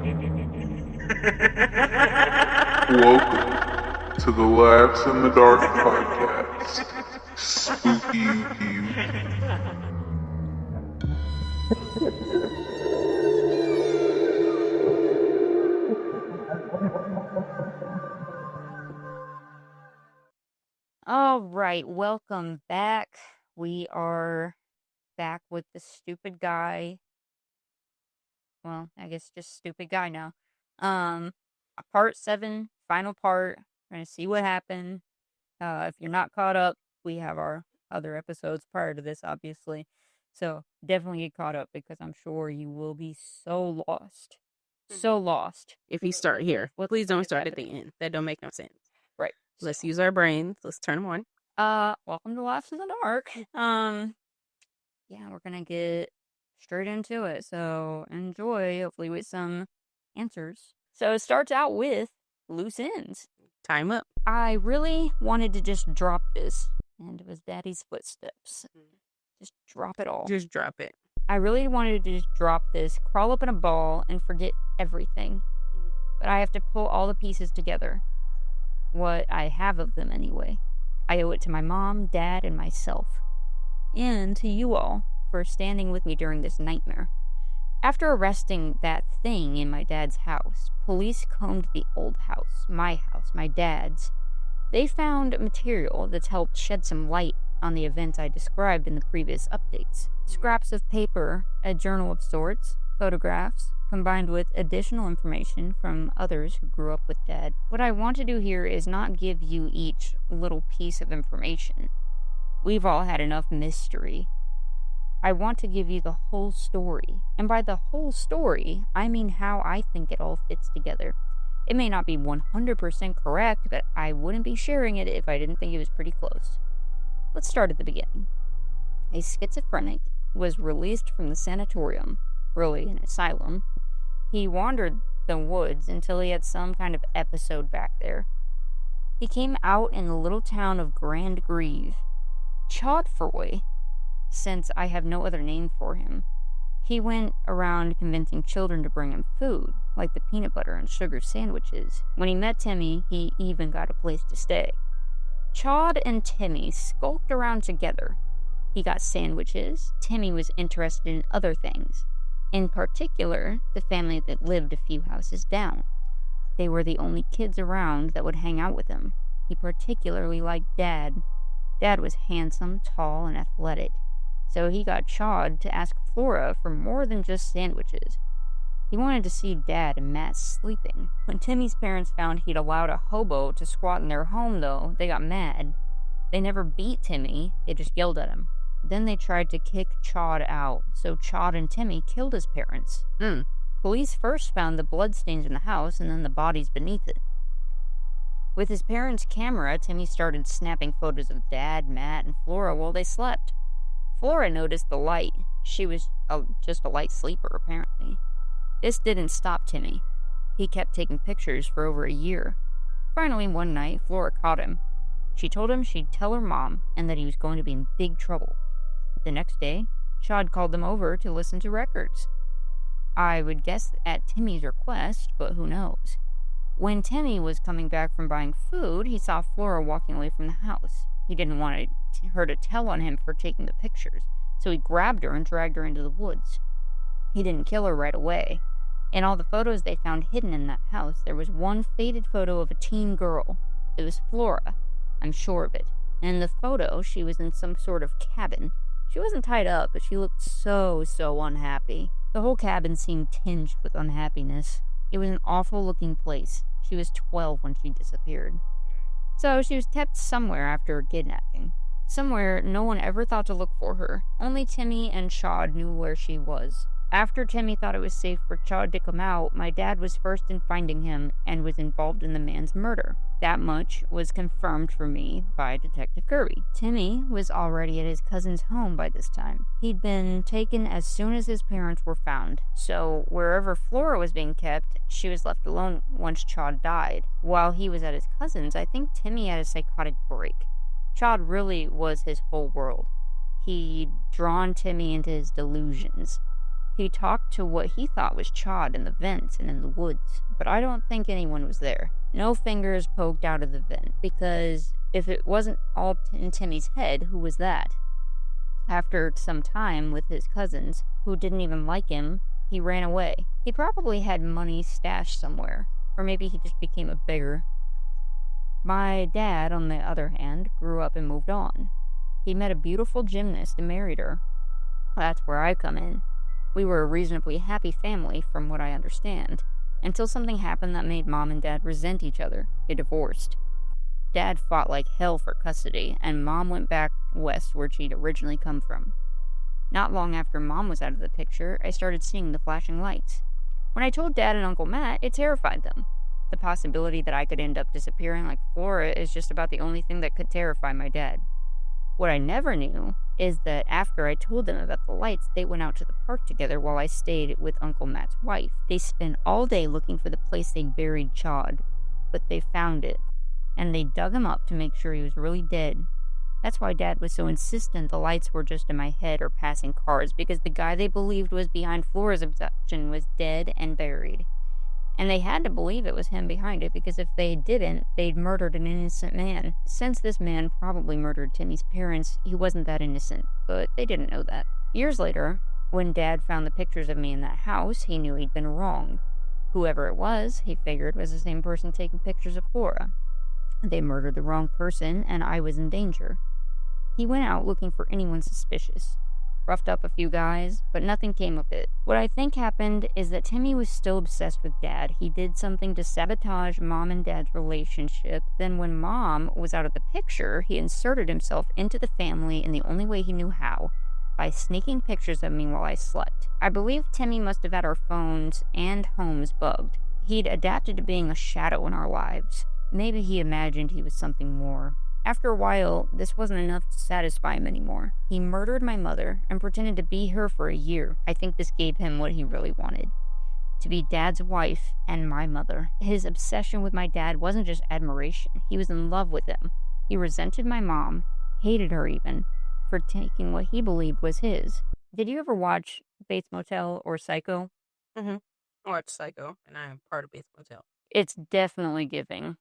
Welcome to the Laughs in the Dark podcast. Spooky you. All right, welcome back. We are back with the stupid guy. Well, I guess just stupid guy now. Part 7, final part. We're gonna see what happened. If you're not caught up, we have our other episodes prior to this, obviously. So definitely get caught up because I'm sure you will be so lost. So lost. If you start here, well, please don't start at the end. That don't make no sense. Right. Let's use our brains. Let's turn them on. Welcome to Laughs in the Dark. Yeah, we're gonna get straight into it. So enjoy, hopefully with some answers. So it starts out with loose ends. Time up. I really wanted to just drop this, and it was Daddy's footsteps. Just drop it all. Just drop it. I really wanted to just drop this, crawl up in a ball, and forget everything. But I have to pull all the pieces together. What I have of them, anyway. I owe it to my mom, dad, and myself. And to you all for standing with me during this nightmare. After arresting that thing in my dad's house, police combed the old house, my dad's. They found material that's helped shed some light on the events I described in the previous updates. Scraps of paper, a journal of sorts, photographs, combined with additional information from others who grew up with Dad. What I want to do here is not give you each little piece of information. We've all had enough mystery. I want to give you the whole story. And by the whole story, I mean how I think it all fits together. It may not be 100% correct, but I wouldn't be sharing it if I didn't think it was pretty close. Let's start at the beginning. A schizophrenic was released from the sanatorium, really an asylum. He wandered the woods until he had some kind of episode back there. He came out in the little town of Grand Grieve. Chodfroy, since I have no other name for him. He went around convincing children to bring him food, like the peanut butter and sugar sandwiches. When he met Timmy, he even got a place to stay. Chod and Timmy skulked around together. He got sandwiches. Timmy was interested in other things. In particular, the family that lived a few houses down. They were the only kids around that would hang out with him. He particularly liked Dad. Dad was handsome, tall, and athletic. So he got Chod to ask Flora for more than just sandwiches. He wanted to see Dad and Matt sleeping. When Timmy's parents found he'd allowed a hobo to squat in their home, though, they got mad. They never beat Timmy, they just yelled at him. Then they tried to kick Chod out, so Chod and Timmy killed his parents. Police first found the bloodstains in the house and then the bodies beneath it. With his parents' camera, Timmy started snapping photos of Dad, Matt, and Flora while they slept. Flora noticed the light. She was just a light sleeper, apparently. This didn't stop Timmy. He kept taking pictures for over a year. Finally, one night, Flora caught him. She told him she'd tell her mom and that he was going to be in big trouble. The next day, Chod called them over to listen to records. I would guess at Timmy's request, but who knows. When Timmy was coming back from buying food, he saw Flora walking away from the house. He didn't want her to tell on him for taking the pictures, so he grabbed her and dragged her into the woods. He didn't kill her right away. In all the photos they found hidden in that house, there was one faded photo of a teen girl. It was Flora. I'm sure of it. And in the photo, she was in some sort of cabin. She wasn't tied up, but she looked so unhappy. The whole cabin seemed tinged with unhappiness. It was an awful-looking place. She was 12 when she disappeared. So she was kept somewhere after her kidnapping. Somewhere no one ever thought to look for her. Only Timmy and Chod knew where she was. After Timmy thought it was safe for Chod to come out, my dad was first in finding him and was involved in the man's murder. That much was confirmed for me by Detective Kirby. Timmy was already at his cousin's home by this time. He'd been taken as soon as his parents were found, so wherever Flora was being kept, she was left alone once Chod died. While he was at his cousin's, I think Timmy had a psychotic break. Chod really was his whole world. He'd drawn Timmy into his delusions. He talked to what he thought was Chad in the vents and in the woods, but I don't think anyone was there. No fingers poked out of the vent, because if it wasn't all in Timmy's head, who was that? After some time with his cousins, who didn't even like him, he ran away. He probably had money stashed somewhere, or maybe he just became a beggar. My dad, on the other hand, grew up and moved on. He met a beautiful gymnast and married her. That's where I come in. We were a reasonably happy family, from what I understand, until something happened that made Mom and Dad resent each other. They divorced. Dad fought like hell for custody, and Mom went back west where she'd originally come from. Not long after Mom was out of the picture, I started seeing the flashing lights. When I told Dad and Uncle Matt, it terrified them. The possibility that I could end up disappearing like Flora is just about the only thing that could terrify my dad. What I never knew is that after I told them about the lights, they went out to the park together while I stayed with Uncle Matt's wife. They spent all day looking for the place they'd buried Chad, but they found it, and they dug him up to make sure he was really dead. That's why Dad was so insistent the lights were just in my head or passing cars, because the guy they believed was behind Flora's abduction was dead and buried. And they had to believe it was him behind it, because if they didn't, they'd murdered an innocent man. Since this man probably murdered Timmy's parents, he wasn't that innocent, but they didn't know that. Years later, when Dad found the pictures of me in that house, he knew he'd been wrong. Whoever it was, he figured was the same person taking pictures of Flora. They murdered the wrong person, and I was in danger. He went out looking for anyone suspicious. Roughed up a few guys, but nothing came of it. What I think happened is that Timmy was still obsessed with Dad. He did something to sabotage Mom and Dad's relationship. Then when Mom was out of the picture, he inserted himself into the family in the only way he knew how, by sneaking pictures of me while I slept. I believe Timmy must have had our phones and homes bugged. He'd adapted to being a shadow in our lives. Maybe he imagined he was something more. After a while, this wasn't enough to satisfy him anymore. He murdered my mother and pretended to be her for a year. I think this gave him what he really wanted: to be Dad's wife and my mother. His obsession with my dad wasn't just admiration. He was in love with him. He resented my mom, hated her even, for taking what he believed was his. Did you ever watch Bates Motel or Psycho? I watched Psycho, and I am part of Bates Motel. It's definitely giving.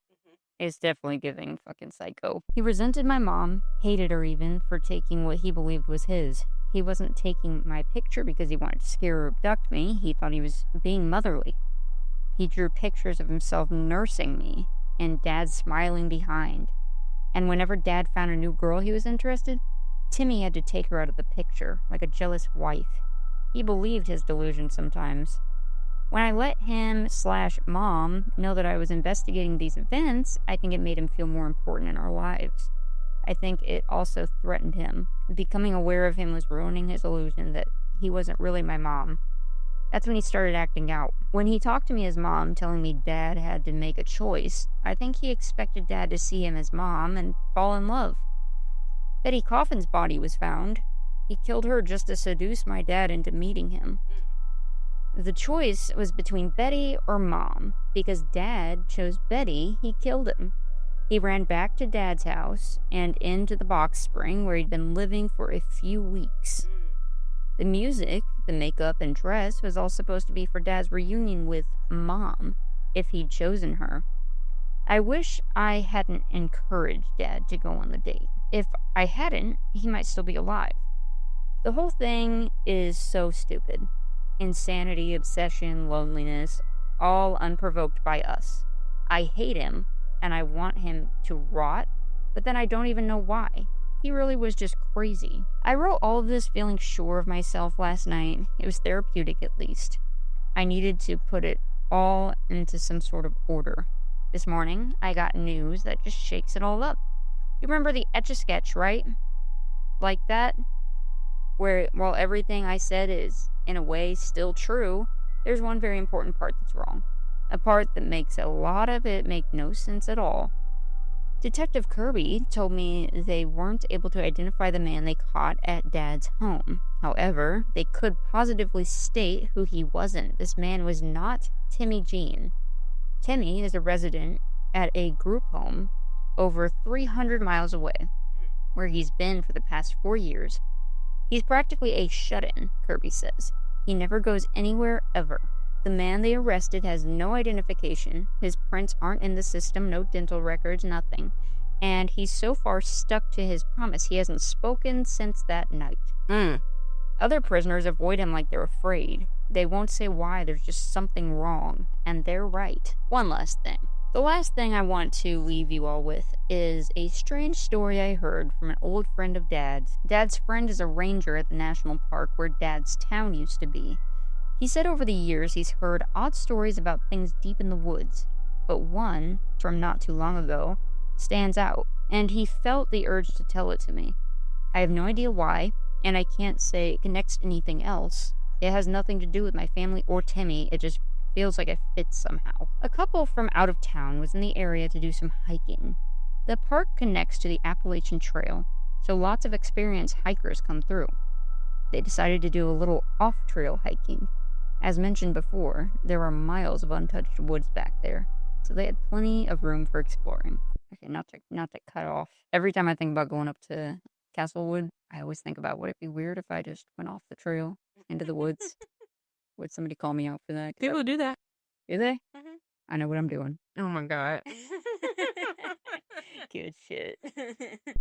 It's definitely giving fucking Psycho. He resented my mom, hated her even, for taking what he believed was his. He wasn't taking my picture because he wanted to scare or abduct me. He thought he was being motherly. He drew pictures of himself nursing me, and Dad smiling behind. And whenever Dad found a new girl he was interested, Timmy had to take her out of the picture, like a jealous wife. He believed his delusion sometimes. When I let him/Mom know that I was investigating these events, I think it made him feel more important in our lives. I think it also threatened him. Becoming aware of him was ruining his illusion that he wasn't really my mom. That's when he started acting out. When he talked to me as Mom, telling me Dad had to make a choice, I think he expected Dad to see him as Mom and fall in love. Betty Coffin's body was found. He killed her just to seduce my dad into meeting him. The choice was between Betty or Mom. Because Dad chose Betty, he killed him. He ran back to Dad's house and into the box spring where he'd been living for a few weeks. The music, the makeup, and dress was all supposed to be for Dad's reunion with Mom, if he'd chosen her. I wish I hadn't encouraged Dad to go on the date. If I hadn't, he might still be alive. The whole thing is so stupid. Insanity, obsession, loneliness, all unprovoked by us. I hate him, and I want him to rot, but then I don't even know why. He really was just crazy. I wrote all of this feeling sure of myself last night. It was therapeutic, at least. I needed to put it all into some sort of order. This morning, I got news that just shakes it all up. You remember the Etch-a-Sketch, right? Like that? Where, while everything I said is, in a way, still true, there's one very important part that's wrong. A part that makes a lot of it make no sense at all. Detective Kirby told me they weren't able to identify the man they caught at Dad's home. However, they could positively state who he wasn't. This man was not Timmy Jean. Timmy is a resident at a group home over 300 miles away, where he's been for the past 4 years. He's practically a shut-in, Kirby says. He never goes anywhere ever. The man they arrested has no identification. His prints aren't in the system, no dental records, nothing. And he's so far stuck to his promise. He hasn't spoken since that night. Other prisoners avoid him like they're afraid. They won't say why, there's just something wrong. And they're right. One last thing. The last thing I want to leave you all with is a strange story I heard from an old friend of Dad's. Dad's friend is a ranger at the national park where Dad's town used to be. He said over the years he's heard odd stories about things deep in the woods, but one, from not too long ago, stands out, and he felt the urge to tell it to me. I have no idea why, and I can't say it connects to anything else. It has nothing to do with my family or Timmy, it just feels like it fits somehow. A couple from out of town was in the area to do some hiking. The park connects to the Appalachian Trail, so lots of experienced hikers come through. They decided to do a little off-trail hiking. As mentioned before, there are miles of untouched woods back there, so they had plenty of room for exploring. Okay, not to cut off. Every time I think about going up to Castlewood, I always think about, would it be weird if I just went off the trail into the woods? Would somebody call me out for that? People do that. Do they? Mm-hmm. I know what I'm doing. Oh my God. Good shit.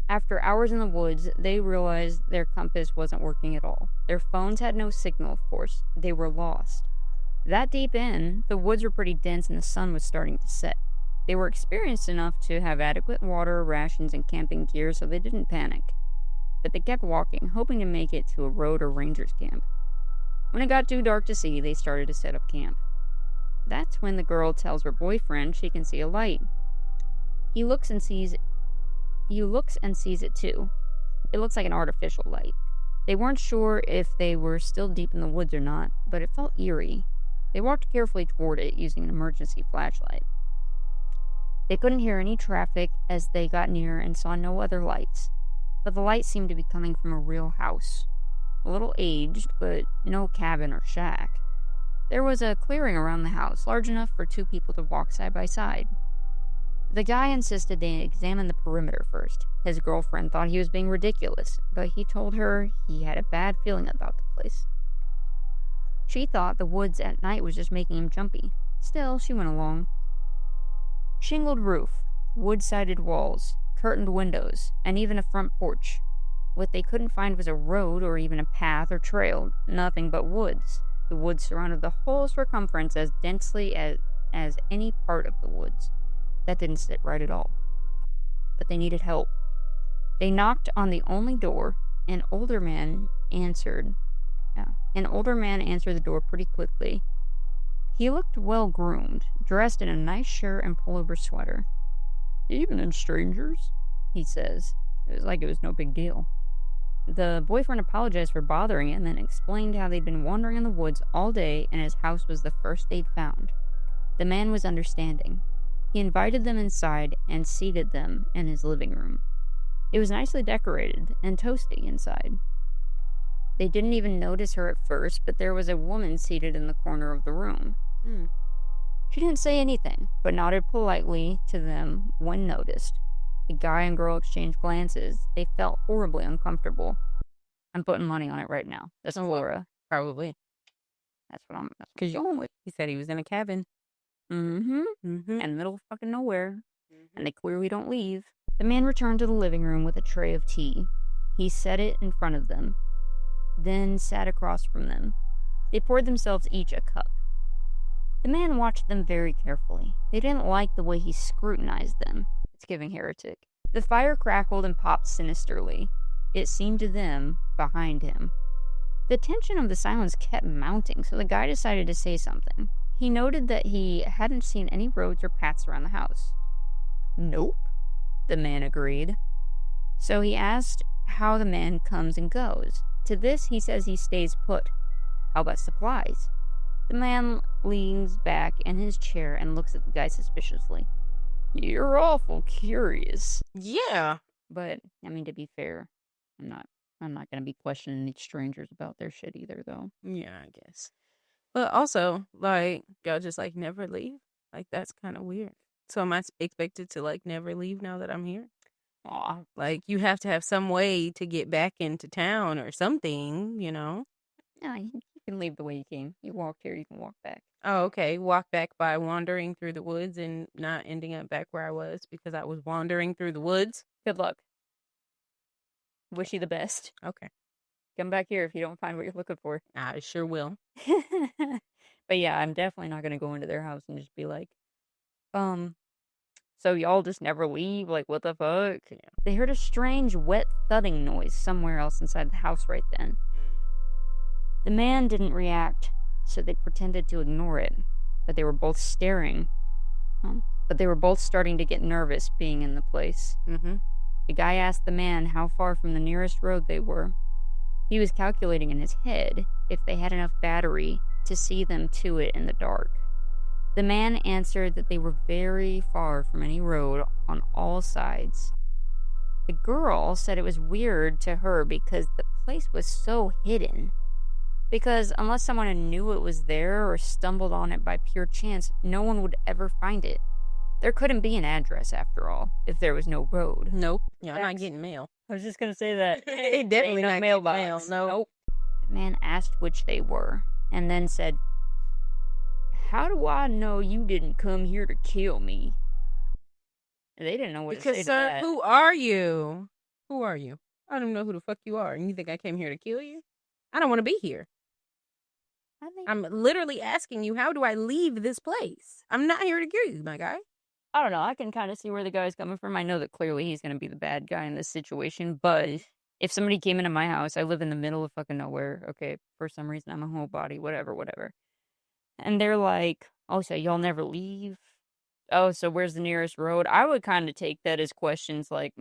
After hours in the woods, they realized their compass wasn't working at all. Their phones had no signal, of course. They were lost. That deep in, the woods were pretty dense and the sun was starting to set. They were experienced enough to have adequate water, rations, and camping gear, so they didn't panic. But they kept walking, hoping to make it to a road or ranger's camp. When it got too dark to see, they started to set up camp. That's when the girl tells her boyfriend she can see a light. He looks and sees it too. It looks like an artificial light. They weren't sure if they were still deep in the woods or not, but it felt eerie. They walked carefully toward it using an emergency flashlight. They couldn't hear any traffic as they got near and saw no other lights, but the light seemed to be coming from a real house. A little aged, but no cabin or shack. There was a clearing around the house, large enough for two people to walk side by side. The guy insisted they examine the perimeter first. His girlfriend thought he was being ridiculous, but he told her he had a bad feeling about the place. She thought the woods at night was just making him jumpy. Still, she went along. Shingled roof, wood-sided walls, curtained windows, and even a front porch. What they couldn't find was a road or even a path or trail, nothing but woods. The woods surrounded the whole circumference as densely as any part of the woods. That didn't sit right at all. But they needed help. They knocked on the only door. An older man answered the door pretty quickly. He looked well-groomed, dressed in a nice shirt and pullover sweater. "Evening, strangers," he says. It was like it was no big deal. The boyfriend apologized for bothering him and explained how they'd been wandering in the woods all day and his house was the first they'd found. The man was understanding. He invited them inside and seated them in his living room. It was nicely decorated and toasty inside. They didn't even notice her at first, but there was a woman seated in the corner of the room. She didn't say anything, but nodded politely to them when noticed. The guy and girl exchanged glances. They felt horribly uncomfortable. I'm putting money on it right now. That's Flora. Probably. That's what I'm going with. He said he was in a cabin. In the middle of fucking nowhere. And they clearly don't leave. The man returned to the living room with a tray of tea. He set it in front of them, then sat across from them. They poured themselves each a cup. The man watched them very carefully. They didn't like the way he scrutinized them. It's giving heretic. The fire crackled and popped sinisterly. It seemed to them behind him. The tension of the silence kept mounting, so the guy decided to say something. He noted that he hadn't seen any roads or paths around the house. "Nope," the man agreed. So he asked how the man comes and goes. To this, he says he stays put. How about supplies? The man leans back in his chair and looks at the guy suspiciously. "You're awful curious." Yeah. But, I mean, to be fair, I'm not going to be questioning these strangers about their shit either, though. Yeah, I guess. But also, like, y'all just, like, never leave? Like, that's kind of weird. So am I expected to, like, never leave now that I'm here? Aw. Like, you have to have some way to get back into town or something, you know? No, you can leave the way you came. You walked here, you can walk back. Oh, okay. Walk back by wandering through the woods and not ending up back where I was because I was wandering through the woods. Good luck. Wish you the best. Okay. Come back here if you don't find what you're looking for. I sure will. But yeah, I'm definitely not gonna go into their house and just be like, so y'all just never leave? Like, what the fuck? Yeah. They heard a strange, wet thudding noise somewhere else inside the house right then. The man didn't react, so they pretended to ignore it. But they were both staring. But they were both starting to get nervous being in the place. Mm-hmm. The guy asked the man how far from the nearest road they were. He was calculating in his head if they had enough battery to see them to it in the dark. The man answered that they were very far from any road on all sides. The girl said it was weird to her because the place was so hidden. Because unless someone knew it was there or stumbled on it by pure chance, no one would ever find it. There couldn't be an address, after all, if there was no road. Nope. Yeah, I'm not getting mail. I was just gonna say that. It definitely Ain't no not mailbox. mail. No. Nope. The man asked which they were, and then said, "How do I know you didn't come here to kill me?" They didn't know what to say Because, to sir, that. who are you? Who are you? I don't know who the fuck you are. And you think I came here to kill you? I don't want to be here. I think I'm literally asking you, how do I leave this place? I'm not here to kill you, my guy. I don't know. I can kind of see where the guy's coming from. I know that clearly he's going to be the bad guy in this situation, but if somebody came into my house, I live in the middle of fucking nowhere. Okay, for some reason I'm a homebody, whatever. And they're like, "Oh, so y'all never leave? Oh, so where's the nearest road?" I would kind of take that as questions like,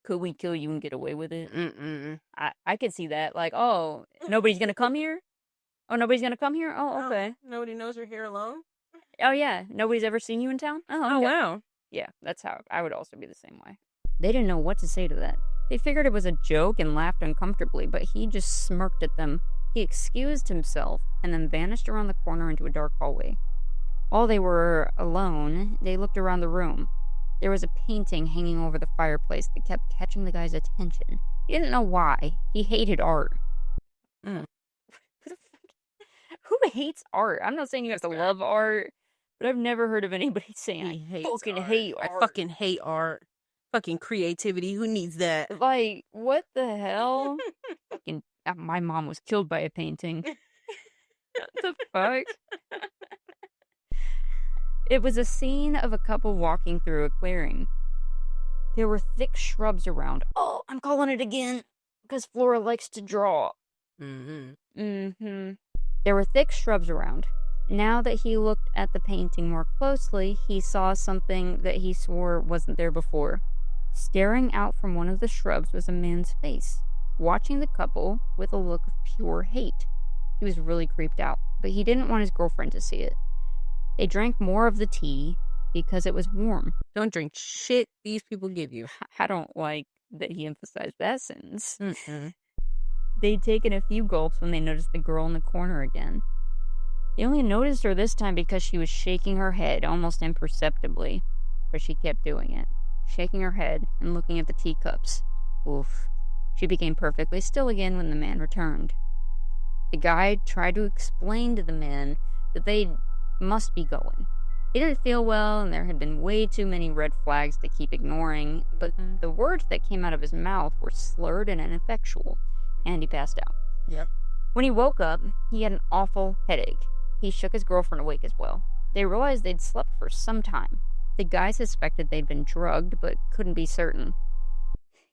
could we kill you and get away with it? Mm-mm. I could see that. Like, oh, nobody's going to come here? Oh, nobody's going to come here? Oh, okay. Nobody knows you're here alone? Oh, yeah. Nobody's ever seen you in town? Oh, Oh, okay. wow. Yeah, that's how I would also be the same way. They didn't know what to say to that. They figured it was a joke and laughed uncomfortably, but he just smirked at them. He excused himself and then vanished around the corner into a dark hallway. While they were alone, they looked around the room. There was a painting hanging over the fireplace that kept catching the guy's attention. He didn't know why. He hated art. Who hates art? I'm not saying you have to love art, but I've never heard of anybody saying, I fucking hate art. I fucking hate art. Fucking creativity. Who needs that? Like, what the hell? Fucking, my mom was killed by a painting. What the fuck? It was a scene of a couple walking through a clearing. There were thick shrubs around. Oh, I'm calling it again, because Flora likes to draw. There were thick shrubs around. Now that he looked at the painting more closely, he saw something that he swore wasn't there before. Staring out from one of the shrubs was a man's face, watching the couple with a look of pure hate. He was really creeped out, but he didn't want his girlfriend to see it. They drank more of the tea because it was warm. Don't drink shit these people give you. I don't like that he emphasized that sentence. Mm-mm. They'd taken a few gulps when they noticed the girl in the corner again. They only noticed her this time because she was shaking her head almost imperceptibly, but she kept doing it, shaking her head and looking at the teacups. Oof. She became perfectly still again when the man returned. The guide tried to explain to the man that they must be going. He didn't feel well, and there had been way too many red flags to keep ignoring, but the words that came out of his mouth were slurred and ineffectual, and he passed out. Yep. When he woke up, he had an awful headache. He shook his girlfriend awake as well. They realized they'd slept for some time. The guy suspected they'd been drugged, but couldn't be certain.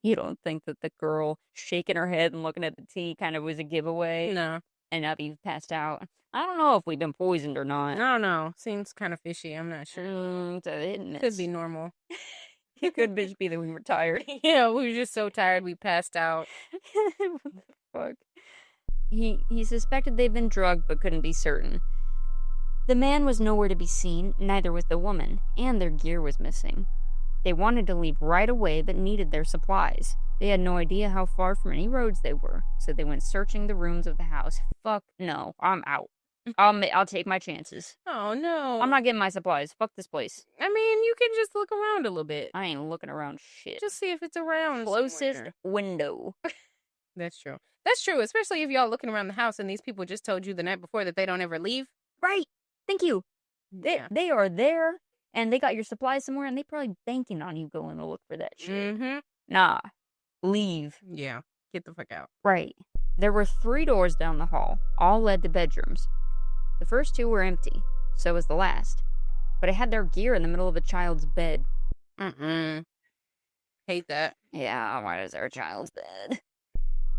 You don't think that the girl shaking her head and looking at the tea kind of was a giveaway? No. And now you've passed out. I don't know if we've been poisoned or not. I don't know. Seems kind of fishy. I'm not sure. It's a hit and miss. Could be normal. It could just be that we were tired. Yeah, we were just so tired we passed out. What the fuck? He suspected they'd been drugged but couldn't be certain. The man was nowhere to be seen, neither was the woman, and their gear was missing. They wanted to leave right away but needed their supplies. They had no idea how far from any roads they were, so they went searching the rooms of the house. Fuck no, I'm out. I'll take my chances. Oh, no. I'm not getting my supplies. Fuck this place. I mean, you can just look around a little bit. I ain't looking around shit. Just see if it's around Closest somewhere. window. That's true. That's true, especially if y'all looking around the house and these people just told you the night before that they don't ever leave. Right. Thank you. Yeah. They are there, and they got your supplies somewhere, and they probably banking on you going to look for that shit. Mm-hmm. Nah. Leave. Yeah. Get the fuck out. Right. There were 3 doors down the hall, all led to bedrooms. The first 2 were empty, so was the last. But it had their gear in the middle of a child's bed. Hate that. Yeah, why is there a child's bed?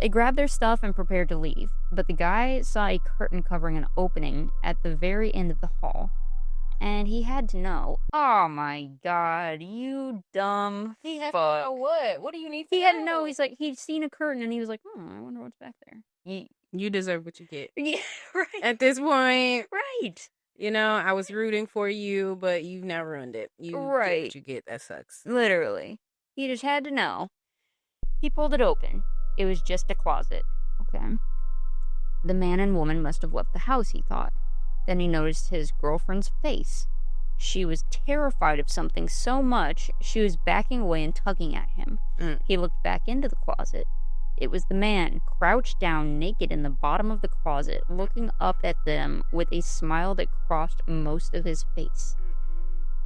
They grabbed their stuff and prepared to leave, but the guy saw a curtain covering an opening at the very end of the hall. And he had to know. Oh my god, you dumb He had fuck. to know what? What do you need to He know? had to know. He's like, he'd seen a curtain and he was like, I wonder what's back there. You deserve what you get. Yeah, right. At this point, Right. you know, I was rooting for you, but you've now ruined it. You get Right. what you get. That sucks. Literally. He just had to know. He pulled it open. It was just a closet. Okay. The man and woman must have left the house, he thought. Then he noticed his girlfriend's face. She was terrified of something so much, she was backing away and tugging at him. He looked back into the closet. It was the man, crouched down naked in the bottom of the closet, looking up at them with a smile that crossed most of his face.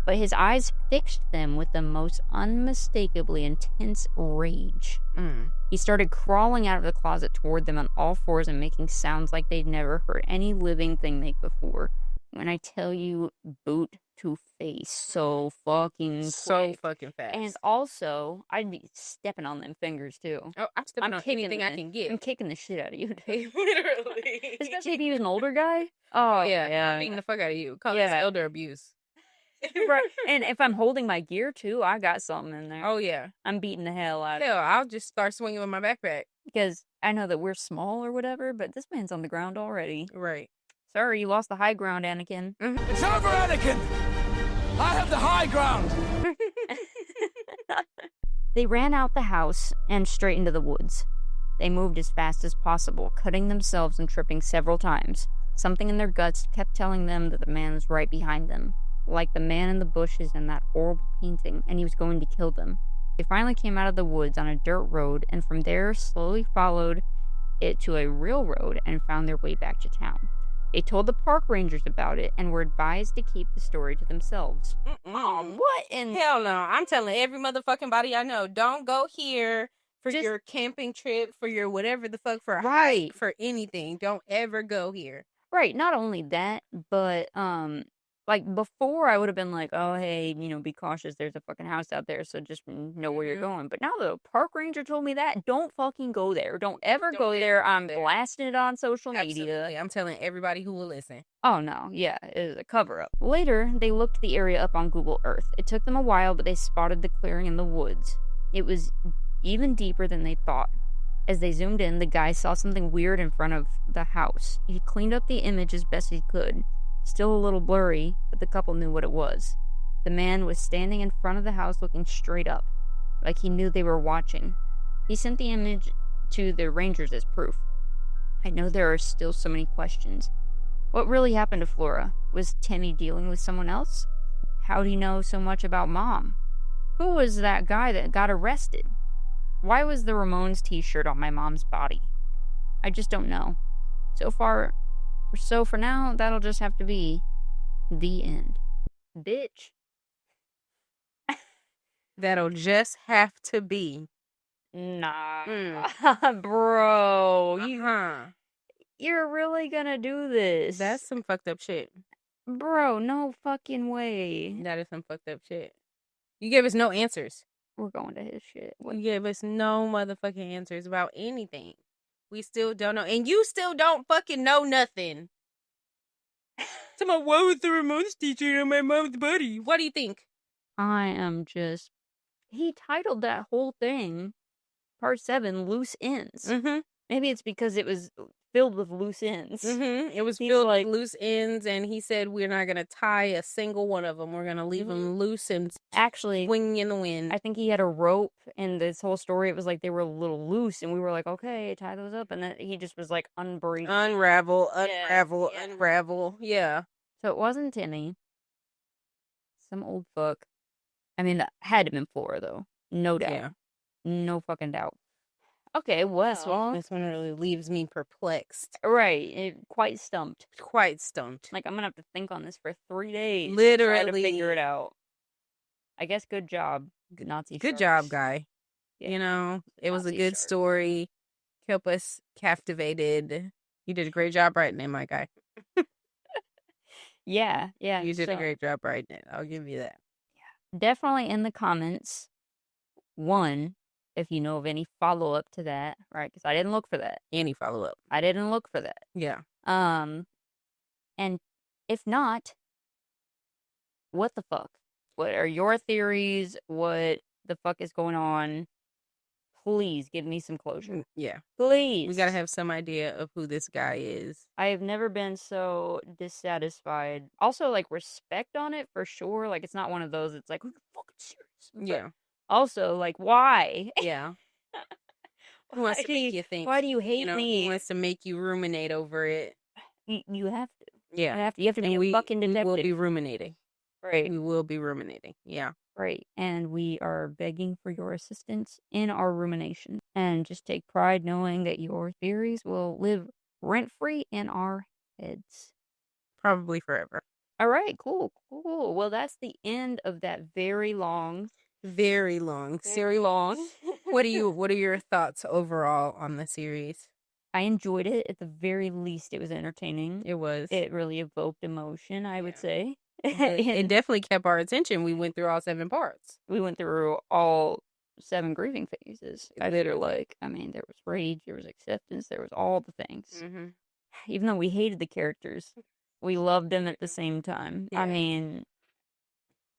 But his eyes fixed them with the most unmistakably intense rage. He started crawling out of the closet toward them on all fours and making sounds like they'd never heard any living thing make before. When I tell you, boot to face so fucking fucking fast. And also, I'd be stepping on them fingers too. Oh, I'm stepping on anything I can get. I'm kicking the shit out of you. Literally. Especially if he was an older guy. Oh, yeah. Beating the fuck out of you. Call this elder abuse. Right. And if I'm holding my gear too, I got something in there. Oh, yeah. I'm beating the hell out of Hell, I'll just start swinging with my backpack. Because I know that we're small or whatever, but this man's on the ground already. Right. Sorry, you lost the high ground, Anakin. It's over, Anakin! I have the high ground! They ran out the house and straight into the woods. They moved as fast as possible, cutting themselves and tripping several times. Something in their guts kept telling them that the man was right behind them, like the man in the bushes in that horrible painting, and he was going to kill them. They finally came out of the woods on a dirt road, and from there slowly followed it to a real road and found their way back to town. They told the park rangers about it and were advised to keep the story to themselves. What in... Hell no. I'm telling every motherfucking body I know, don't go here for your camping trip, for your whatever the fuck, for a hike, for anything. Don't ever go here. Right. Not only that, but, like, before I would have been like, oh, hey, be cautious. There's a fucking house out there, so just know where you're going. But now the park ranger told me that, don't fucking go there. Don't ever go there. I'm blasting it on social media. I'm telling everybody who will listen. Oh, no. Yeah, it is a cover-up. Later, they looked the area up on Google Earth. It took them a while, but they spotted the clearing in the woods. It was even deeper than they thought. As they zoomed in, the guy saw something weird in front of the house. He cleaned up the image as best he could. Still a little blurry, but the couple knew what it was. The man was standing in front of the house looking straight up, like he knew they were watching. He sent the image to the rangers as proof. I know there are still so many questions. What really happened to Flora? Was Timmy dealing with someone else? How'd he know so much about Mom? Who was that guy that got arrested? Why was the Ramones t-shirt on my mom's body? I just don't know. So for now, that'll just have to be the end. Bitch. That'll just have to be. Nah. Bro. You're really gonna do this. That's some fucked up shit. Bro, no fucking way. That is some fucked up shit. You gave us no answers. We're going to his shit. You gave us no motherfucking answers about anything. We still don't know. And you still don't fucking know nothing. Someone, why was the Ramones teacher on my mom's body? What do you think? I am just... He titled that whole thing, Part 7, Loose Ends. Maybe it's because it was filled with loose ends. It was filled with loose ends, and he said we're not going to tie a single one of them. We're going to leave them loose and actually swinging in the wind. I think he had a rope, and this whole story, it was like they were a little loose, and we were like, okay, tie those up, and then he just was like, unravel. Yeah. So it wasn't Timmy. Some old fuck. I mean, that had to have been Flora, though. No doubt. Yeah. No fucking doubt. Okay, well, This one really leaves me perplexed. right, quite stumped. Quite stumped. Like, I'm gonna have to think on this for 3 days. Literally. Try to figure it out. I guess good job, Nazi Good sharks. job, guy. Yeah. You know, it was a Nazi good sharks. story. Kept us captivated. You did a great job writing it, my guy. Yeah. You did a so great job writing it. I'll give you that. definitely in the comments, one, if you know of any follow-up to that, right? Because I didn't look for that. Any follow up? I didn't look for that. Yeah. And if not, what the fuck? What are your theories? What the fuck is going on? Please give me some closure. Yeah. Please. We gotta have some idea of who this guy is. I have never been so dissatisfied. Also, like, respect on it for sure. Like, it's not one of those, it's like, who the fuck is serious? But Yeah. also, like, why? Yeah. Who wants to make you think? Why do you hate You know, me? he wants to make you ruminate over it. You have to. Yeah. You have to be a fucking we detective. will be ruminating. Right. We will be ruminating. Yeah. Right. And we are begging for your assistance in our rumination. And just take pride knowing that your theories will live rent-free in our heads. Probably forever. All right, cool. Well, that's the end of that very long. Very long. Very long. What are your thoughts overall on the series? I enjoyed it. At the very least, it was entertaining. It was. It really evoked emotion, I would say. It definitely kept our attention. We went through all 7 parts. We went through all 7 grieving phases. I feel like, I mean, there was rage, there was acceptance, there was all the things. Mm-hmm. Even though we hated the characters, we loved them at the same time. Yeah. I mean,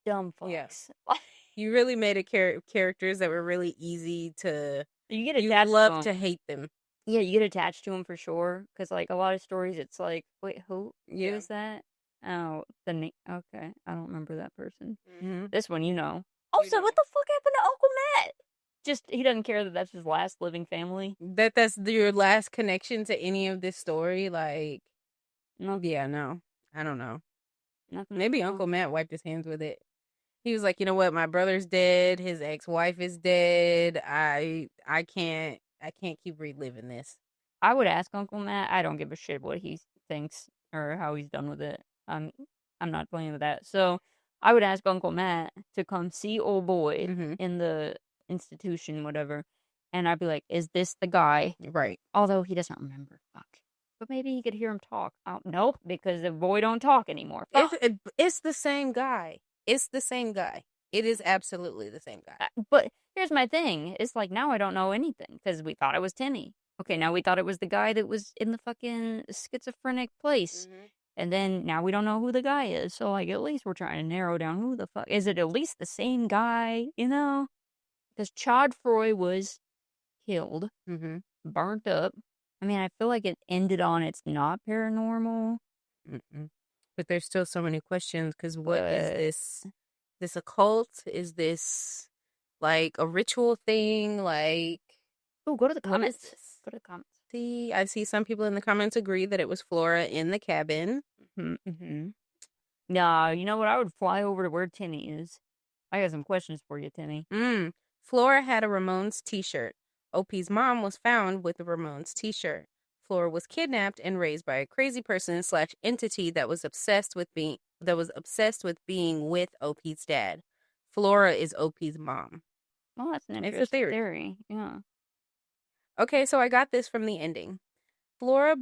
dumb fucks. Yeah. You really made a characters that were really easy to. You get You attached love to to hate them. Yeah, you get attached to them for sure. Because, like, a lot of stories, it's like, wait, who is that? Oh, okay, I don't remember that person. Mm-hmm. This one, you know. Also, what the fuck happened to Uncle Matt? Just, he doesn't care that that's his last living family. That's your last connection to any of this story. Like, No, yeah, no, I don't know. nothing. Maybe Uncle Matt wiped his hands with it. He was like, you know what, my brother's dead. His ex-wife is dead. I can't keep reliving this. I would ask Uncle Matt. I don't give a shit what he thinks or how he's done with it. I'm not playing with that. So I would ask Uncle Matt to come see old boy Mm-hmm. in the institution, whatever, and I'd be like, "Is this the guy?" Right. Although he doesn't remember. Fuck. But maybe he could hear him talk. No, because the boy don't talk anymore. Fuck. It's the same guy. It's the same guy. It is absolutely the same guy. But here's my thing. It's like, now I don't know anything because we thought it was Timmy. Okay, now we thought it was the guy that was in the fucking schizophrenic place. Mm-hmm. And then now we don't know who the guy is. So, like, at least we're trying to narrow down who the fuck. Is it at least the same guy, you know? Because Chad Froy was killed, Mm-hmm. burnt up. I mean, I feel like it ended on it's not paranormal. Mm-mm. But there's still so many questions because what is this? This a cult? Is this like a ritual thing? Like, Oh, go to the what is comments. this? Go to the comments. See, I see some people in the comments agree that it was Flora in the cabin. Mm-hmm. Nah, you know what? I would fly over to where Timmy is. I got some questions for you, Timmy. Flora had a Ramones t-shirt. OP's mom was found with the Ramones t-shirt. Flora was kidnapped and raised by a crazy person / entity that was obsessed with being with OP's dad. Flora is OP's mom. Well, that's an It's a interesting theory. theory. Yeah. Okay, so I got this from the ending. Flora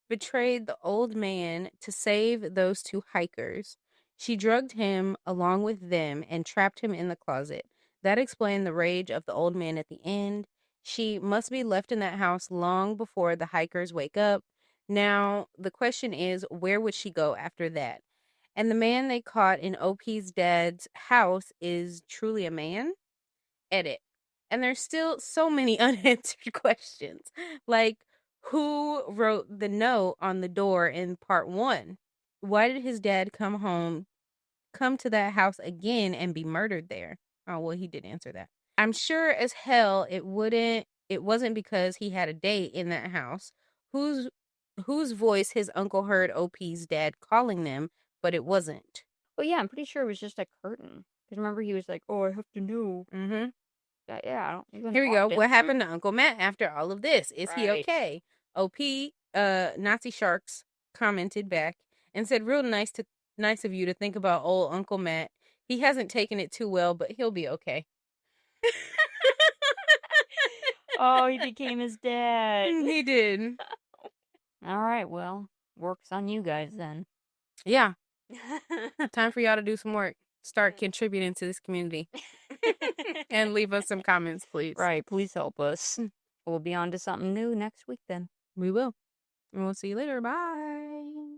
betrayed the old man to save those 2 hikers. She drugged him along with them and trapped him in the closet. That explained the rage of the old man at the end. She must be left in that house long before the hikers wake up. Now, the question is, where would she go after that? And the man they caught in OP's dad's house is truly a man? Edit. And there's still so many unanswered questions. Like, who wrote the note on the door in part 1? Why did his dad come to that house again and be murdered there? Oh, well, he did answer that. I'm sure as hell it wasn't because he had a date in that house. Whose voice his uncle heard OP's dad calling them, but it wasn't. Well, yeah, I'm pretty sure it was just a curtain. Because remember, he was like, "Oh, I have to know." Mm-hmm. Yeah, I don't even Here we go. talk to What him. happened to Uncle Matt after all of this? Is he Right. okay? OP, Nazi Sharks commented back and said, "Real nice of you to think about old Uncle Matt. He hasn't taken it too well, but he'll be okay." Oh, he became his dad. He did. All right, well, work's on you guys then. Yeah. Time for y'all to do some work. Start contributing to this community. And leave us some comments, please. Right, please help us. We'll be on to something new next week then. We will. And we'll see you later. Bye.